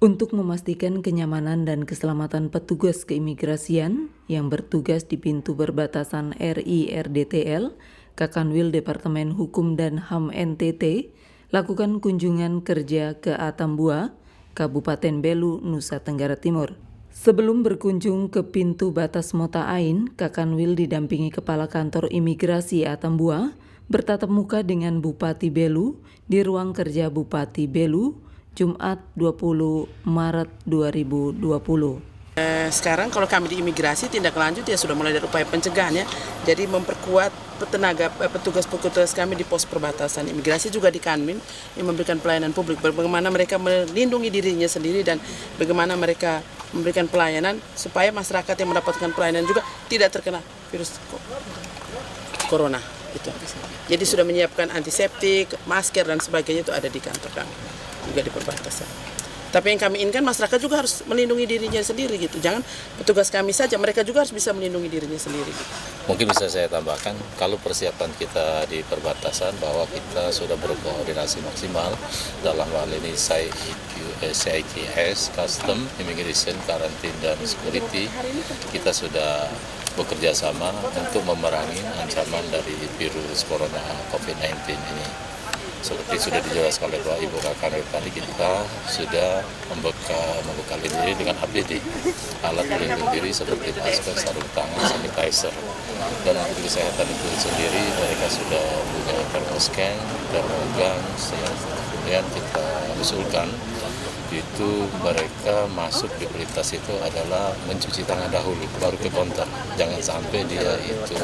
Untuk memastikan kenyamanan dan keselamatan petugas keimigrasian yang bertugas di pintu perbatasan RI RDTL, Kakanwil Departemen Hukum dan HAM NTT lakukan kunjungan kerja ke Atambua, Kabupaten Belu, Nusa Tenggara Timur. Sebelum berkunjung ke pintu batas Mota Ain, Kakanwil didampingi Kepala Kantor Imigrasi Atambua bertatap muka dengan Bupati Belu di ruang kerja Bupati Belu, Jumat 20 Maret 2020. Sekarang kalau kami di imigrasi tindak lanjut ya sudah mulai dari upaya pencegahan ya. Jadi memperkuat petugas kami di pos perbatasan imigrasi juga di Kanwil yang memberikan pelayanan publik. Bagaimana mereka melindungi dirinya sendiri dan bagaimana mereka memberikan pelayanan supaya masyarakat yang mendapatkan pelayanan juga tidak terkena virus corona. Gitu. Jadi sudah menyiapkan antiseptik, masker dan sebagainya itu ada di kantor kami. Juga di perbatasan. Tapi yang kami inginkan masyarakat juga harus melindungi dirinya sendiri gitu. Jangan petugas kami saja, mereka juga harus bisa melindungi dirinya sendiri. Gitu. Mungkin bisa saya tambahkan, kalau persiapan kita di perbatasan bahwa kita sudah berkoordinasi maksimal dalam hal ini CIKS, Custom, Immigration, Karantina, dan Security, kita sudah bekerja sama untuk memerangi ancaman dari virus corona COVID-19 ini. Seperti sudah dijelaskan oleh Pak Ibu Kakanwil tadi, kita sudah membekali diri dengan APD, alat pelindung diri seperti masker, sarung tangan, sanitizer. Dan untuk kesehatan itu sendiri, mereka sudah punya thermoscan, termogan, kemudian kita usulkan itu mereka masuk di pelintas itu adalah mencuci tangan dahulu, baru ke konter. Jangan sampai dia itu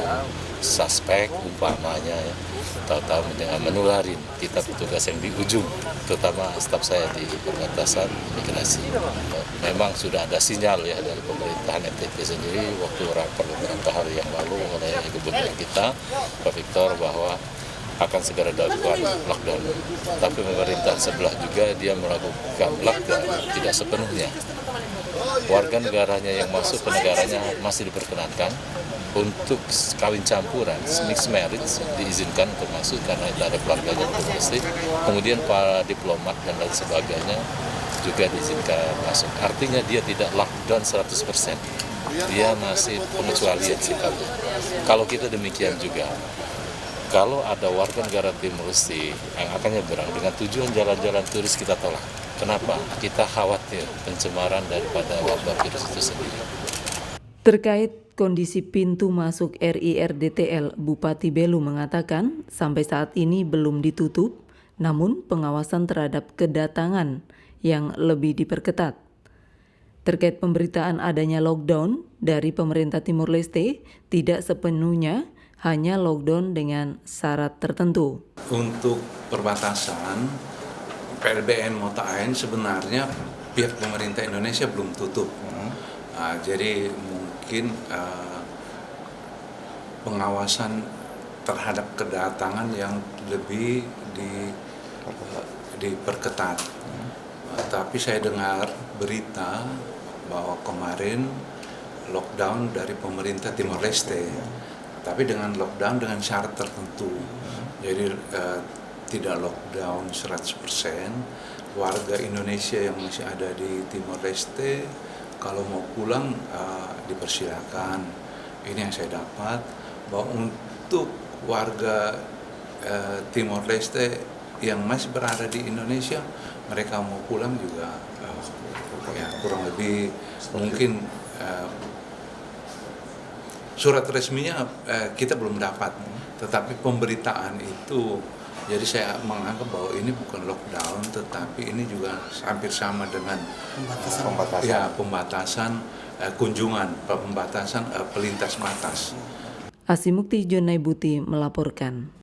suspek umpamanya ya, tahu-tahu menularin kita petugas yang di ujung, terutama staf saya di perbatasan imigrasi. Memang sudah ada sinyal ya dari pemerintahan NTT sendiri waktu rapat beberapa hari yang lalu oleh gubernur kita, Pak Victor, bahwa akan segera dilakukan lockdown. Tapi pemerintah sebelah juga dia melakukan lockdown tidak sepenuhnya. Warga negaranya yang masuk ke negaranya masih diperkenankan. Untuk kawin campuran, mixed marriage diizinkan untuk masuk karena itu ada keluarganya domestik. Kemudian para diplomat dan lain sebagainya juga diizinkan masuk. Artinya dia tidak lockdown 100%. Dia masih pengecualian sifatnya. Kalau kita demikian juga, kalau ada warga negara Timur Leste yang akan nyeberang dengan tujuan jalan-jalan turis kita tolak. Kenapa? Kita khawatir pencemaran daripada wabah virus itu sendiri. Terkait kondisi pintu masuk RI RDTL, Bupati Belu mengatakan sampai saat ini belum ditutup, namun pengawasan terhadap kedatangan yang lebih diperketat. Terkait pemberitaan adanya lockdown dari pemerintah Timur Leste, tidak sepenuhnya hanya lockdown dengan syarat tertentu. Untuk perbatasan PLBN Mota Ain sebenarnya pihak pemerintah Indonesia belum tutup. Jadi mungkin pengawasan terhadap kedatangan yang lebih diperketat. Tapi saya dengar berita bahwa kemarin lockdown dari pemerintah Timor Leste. Tapi dengan lockdown dengan syarat tertentu. Jadi tidak lockdown 100%. Warga Indonesia yang masih ada di Timor Leste kalau mau pulang dipersilakan. Ini yang saya dapat, bahwa untuk warga Timor Leste yang masih berada di Indonesia, mereka mau pulang juga ya kurang lebih mungkin surat resminya kita belum dapat, tetapi pemberitaan itu, jadi saya menganggap bahwa ini bukan lockdown, tetapi ini juga hampir sama dengan pembatasan kunjungan, pembatasan pelintas batas. Asimukti Jonaibuti melaporkan.